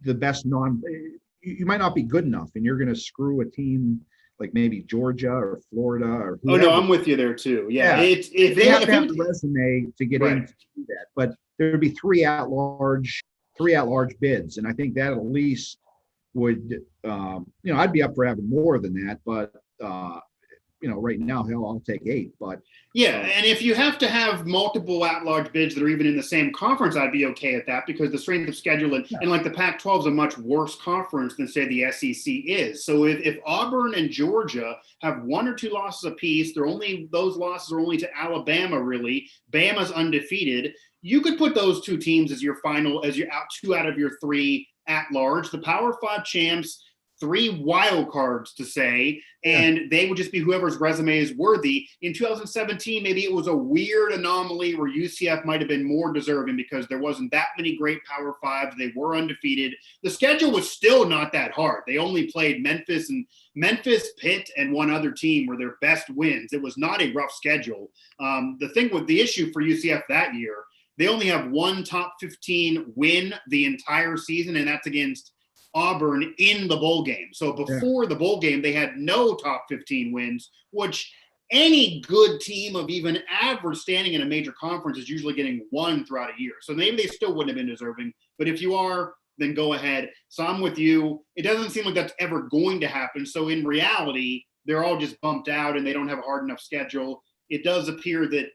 the best you might not be good enough, and you're going to screw a team like maybe Georgia or Florida or whoever. Oh no, I'm with you there too. Yeah, if they have to have a resume to get in to do that, but there would be three at large bids, and I think that at least would I'd be up for having more than that, but right now, hell, I'll take 8. But yeah, and if you have to have multiple at-large bids that are even in the same conference, I'd be okay at that, because the strength of schedule and like the Pac-12 is a much worse conference than, say, the SEC is. So if Auburn and Georgia have 1 or 2 losses apiece, those losses are only to Alabama, really. Bama's undefeated. You could put those 2 teams as your 2 out of your 3 at-large. The Power 5 champs, 3 wild cards to say, and they would just be whoever's resume is worthy. In 2017, maybe it was a weird anomaly where UCF might have been more deserving because there wasn't that many great Power 5s. They were undefeated. The schedule was still not that hard. They only played Memphis, Pitt, and one other team were their best wins. It was not a rough schedule. The issue for UCF that year, they only have 1 top 15 win the entire season, and that's against Auburn in the bowl game. So before the bowl game, they had no top 15 wins, which any good team of even average standing in a major conference is usually getting 1 throughout a year. So maybe they still wouldn't have been deserving, but if you are, then go ahead. So I'm with you. It doesn't seem like that's ever going to happen. So in reality, they're all just bumped out and they don't have a hard enough schedule. It does appear that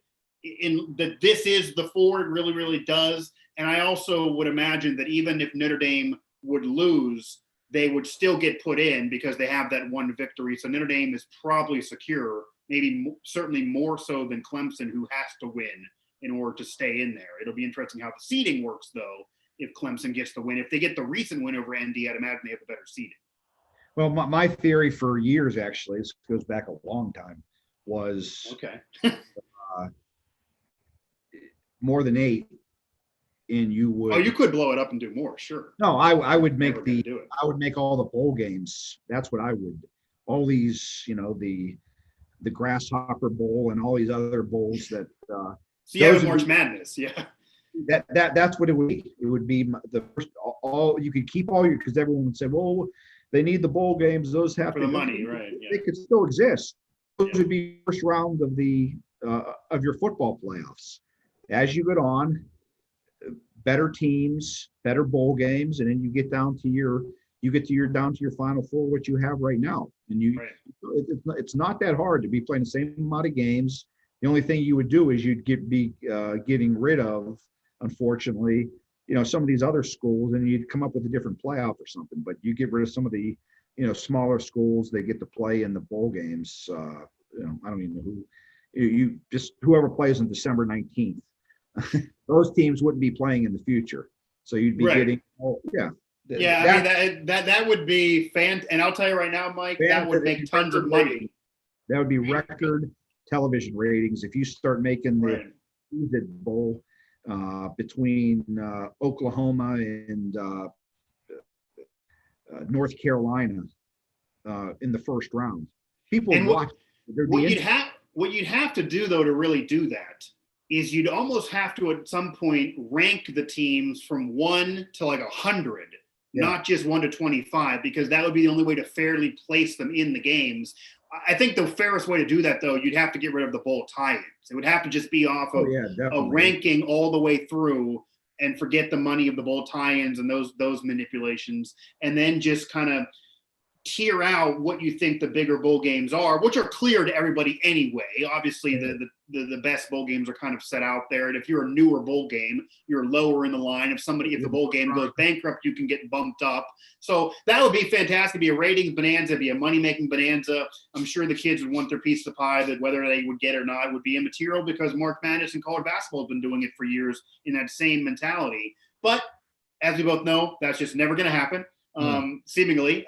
this is the 4. It really, really does. And I also would imagine that even if Notre Dame would lose, they would still get put in because they have that 1 victory. So Notre Dame is probably secure, certainly more so than Clemson, who has to win in order to stay in there. It'll be interesting how the seeding works, though, if Clemson gets the win. If they get the recent win over ND, I'd imagine they have a better seeding. Well, my theory for years, actually, this goes back a long time, was more than 8. And you would. Oh, you could blow it up and do more, sure. No, I would make I would make all the bowl games. That's what I would. All these, the Grasshopper Bowl and all these other bowls that. So you have March Madness, yeah. That's what it would be. It would be the first. All you could keep all your, because everyone would say, well, they need the bowl games. Those have for the money, right? Yeah. They could still exist. Those would be first round of of your football playoffs. As you go on, better teams, better bowl games, and then you get down to your Final Four, what you have right now. And it's not that hard to be playing the same amount of games. The only thing you would do is you'd be getting rid of, unfortunately, some of these other schools, and you'd come up with a different playoff or something. But you get rid of some of the smaller schools. They get to play in the bowl games. I don't even know who. You just whoever plays on December 19th. Those teams wouldn't be playing in the future, so you'd be getting. That would be and I'll tell you right now, Mike, that would make tons of money. That would be record television ratings if you start making the bowl between Oklahoma and North Carolina in the first round. People would watch. What you'd have to do, though, to really do that is you'd almost have to at some point rank the teams from 1 to like 100, not just 1 to 25, because that would be the only way to fairly place them in the games. I think the fairest way to do that, though, you'd have to get rid of the bowl tie-ins. It would have to just be off of a ranking all the way through and forget the money of the bowl tie-ins and those manipulations, and then just kind of tier out what you think the bigger bowl games are, which are clear to everybody anyway. Obviously, the best bowl games are kind of set out there. And if you're a newer bowl game, you're lower in the line. If the bowl game goes bankrupt, you can get bumped up. So that would be fantastic. It'd be a ratings bonanza, it'd be a money-making bonanza. I'm sure the kids would want their piece of the pie, that whether they would get or not would be immaterial, because March Madness and college basketball have been doing it for years in that same mentality. But as we both know, that's just never going to happen. Seemingly,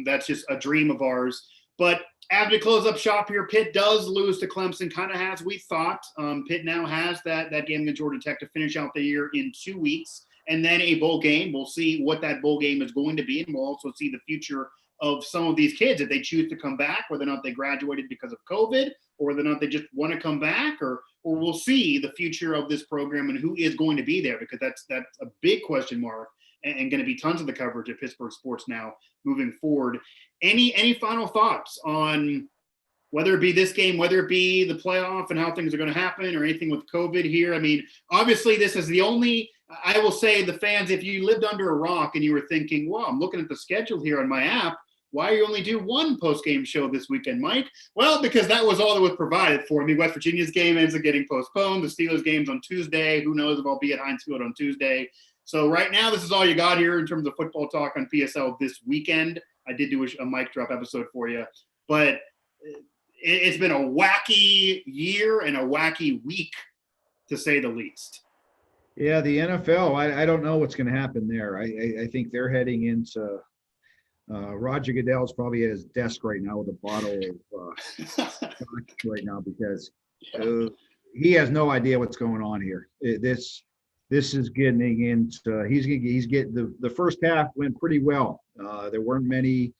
that's just a dream of ours. But as we close up shop here, Pitt does lose to Clemson, kind of as we thought. Pitt now has that game against Georgia Tech to finish out the year in 2 weeks. and then a bowl game. We'll see what that bowl game is going to be, and we'll also see the future of some of these kids if they choose to come back, whether or not they graduated because of COVID, or whether or not they just want to come back, or we'll see the future of this program and who is going to be there, because that's a big question mark, and going to be tons of the coverage at Pittsburgh Sports now moving forward. Any final thoughts on whether it be this game, whether it be the playoff and how things are going to happen, or anything with COVID here? I mean, obviously this is the only, I will say, the fans, if you lived under a rock and you were thinking, well, I'm looking at the schedule here on my app, why you only do one post-game show this weekend, Mike? Well, because that was all that was provided for me. West Virginia's game ends up getting postponed. The Steelers game's on Tuesday. Who knows if I'll be at Heinz Field on Tuesday. So right now, this is all you got here in terms of football talk on PSL this weekend. I did do a mic drop episode for you, but it's been a wacky year and a wacky week, to say the least. Yeah, the NFL, I don't know what's going to happen there. I think they're heading into Roger Goodell's probably at his desk right now with a bottle of right now, because he has no idea what's going on here. This is getting into he's getting the first half went pretty well. There weren't many,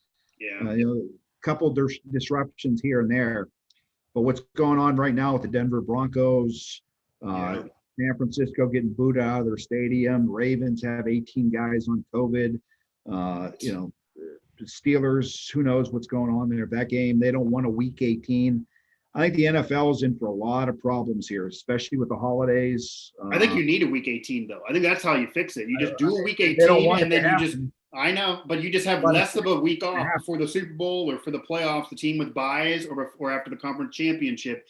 couple disruptions here and there, but what's going on right now with the Denver Broncos, San Francisco getting booed out of their stadium, Ravens have 18 guys on COVID, the Steelers, who knows what's going on there. That game, they don't want a week 18. I think the NFL is in for a lot of problems here, especially with the holidays. I think you need a week 18, though. I think that's how you fix it. You just do a week 18, and then you just – I know, but you just have less of a week off before the Super Bowl or for the playoffs, the team with buys, or after the conference championship.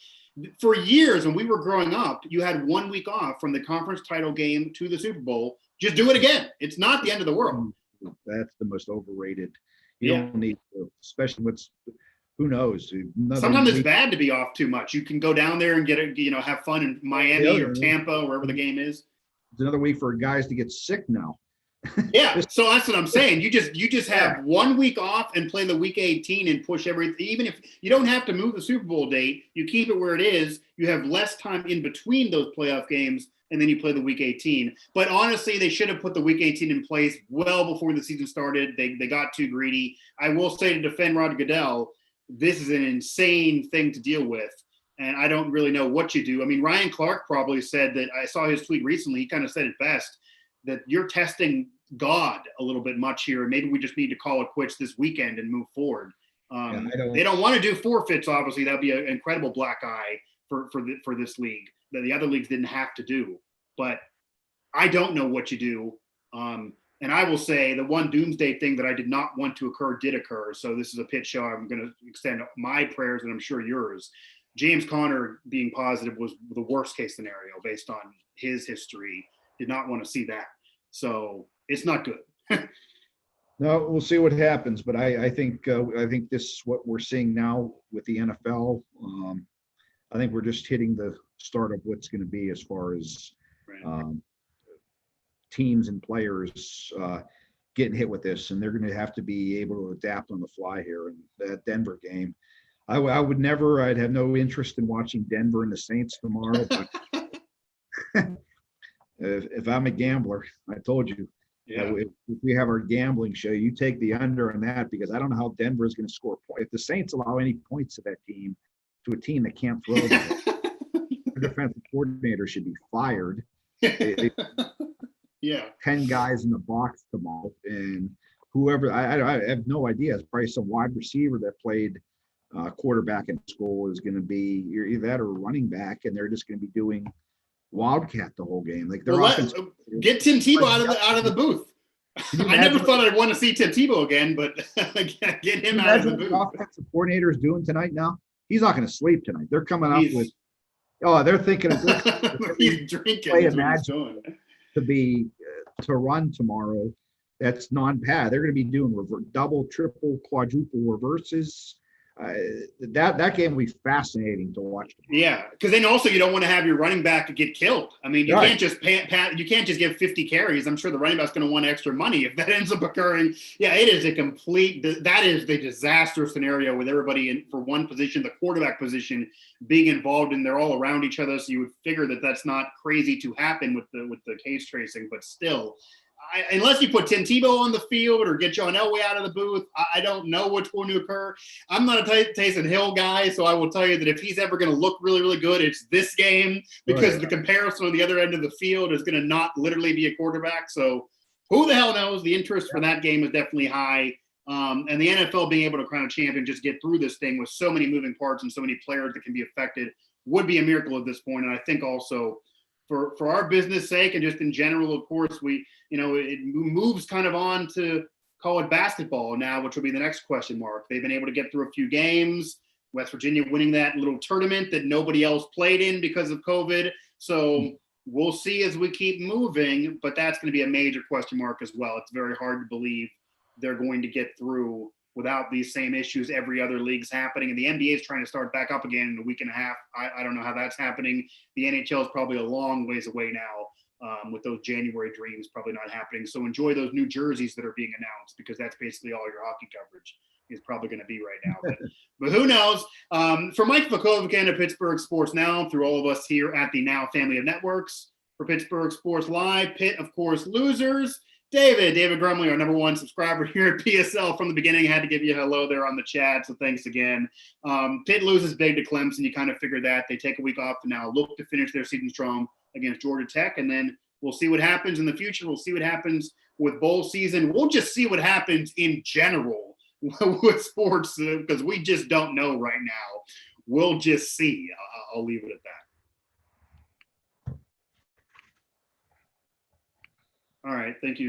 For years, when we were growing up, you had 1 week off from the conference title game to the Super Bowl. Just do it again. It's not the end of the world. That's the most overrated. You don't need to, especially who knows? Sometimes it's bad to be off too much. You can go down there and have fun in Miami or Tampa, wherever the game is. It's another week for guys to get sick now. Yeah, so that's what I'm saying. You just have 1 week off and play the week 18 and push everything. Even if you don't have to move the Super Bowl date, you keep it where it is. You have less time in between those playoff games, and then you play the week 18. But honestly, they should have put the week 18 in place well before the season started. They got too greedy. I will say, to defend Roger Goodell, this is an insane thing to deal with, and I don't really know what you do. I mean, Ryan Clark probably said that, I saw his tweet recently, he kind of said it best, that you're testing God a little bit much here, and maybe we just need to call it quits this weekend and move forward. They don't want to do forfeits, obviously. That would be an incredible black eye for this league that the other leagues didn't have to do. But I don't know what you do. And I will say the one doomsday thing that I did not want to occur did occur. So this is a Pitt show. I'm going to extend my prayers, and I'm sure yours. James Conner being positive was the worst case scenario based on his history. Did not want to see that. So it's not good. No, we'll see what happens. But I think this is what we're seeing now with the NFL. I think we're just hitting the start of what's going to be as far as teams and players getting hit with this, and they're going to have to be able to adapt on the fly here. And that Denver game, I'd have no interest in watching Denver and the Saints tomorrow. But if I'm a gambler, I told you, if we have our gambling show, you take the under on that, because I don't know how Denver is going to score points. If the Saints allow any points to that team, to a team that can't throw, the defensive coordinator should be fired. 10 guys in the box tomorrow, and whoever, I have no idea. It's probably some wide receiver that played quarterback in school is going to be either that or running back, and they're just going to be doing wildcat the whole game. Like get Tim Tebow out of the booth. I never thought I'd want to see Tim Tebow again, but get him out of the booth. What the offensive coordinator is doing tonight now? He's not going to sleep tonight. They're coming up with they're thinking of he's drinking. To run tomorrow. That's non-pad. They're going to be doing double, triple, quadruple reverses. That game will be fascinating to watch. Yeah, because then also you don't want to have your running back get killed. I mean, you can't just you can't just give 50 carries. I'm sure the running back's going to want extra money if that ends up occurring. Yeah, it is that is the disaster scenario with everybody in for one position, the quarterback position being involved, and they're all around each other. So you would figure that that's not crazy to happen with the case tracing, but still. Unless you put Tim Tebow on the field or get John Elway out of the booth, I don't know what's going to occur. I'm not a Taysom Hill guy, so I will tell you that if he's ever going to look really, really good, it's this game because the comparison on the other end of the field is going to not literally be a quarterback. So who the hell knows? The interest for that game is definitely high. And the NFL being able to crown a champion, just get through this thing with so many moving parts and so many players that can be affected would be a miracle at this point. And I think also for our business sake and just in general, of course, it moves kind of on to college basketball now, which will be the next question mark. They've been able to get through a few games, West Virginia winning that little tournament that nobody else played in because of COVID. So we'll see as we keep moving, but that's going to be a major question mark as well. It's very hard to believe they're going to get through without these same issues every other league's happening. And the NBA is trying to start back up again in a week and a half. I don't know how that's happening. The NHL is probably a long ways away now with those January dreams probably not happening. So enjoy those new jerseys that are being announced because that's basically all your hockey coverage is probably going to be right now. But who knows? For Mike Vukovcan of Pittsburgh Sports Now, through all of us here at the Now family of networks, for Pittsburgh Sports Live, Pitt, of course, losers. David Grumley, our number one subscriber here at PSL from the beginning. I had to give you a hello there on the chat, so thanks again. Pitt loses big to Clemson. You kind of figured that. They take a week off to now look to finish their season strong against Georgia Tech, and then we'll see what happens in the future. We'll see what happens with bowl season. We'll just see what happens in general with sports because we just don't know right now. We'll just see. I'll leave it at that. All right. Thank you.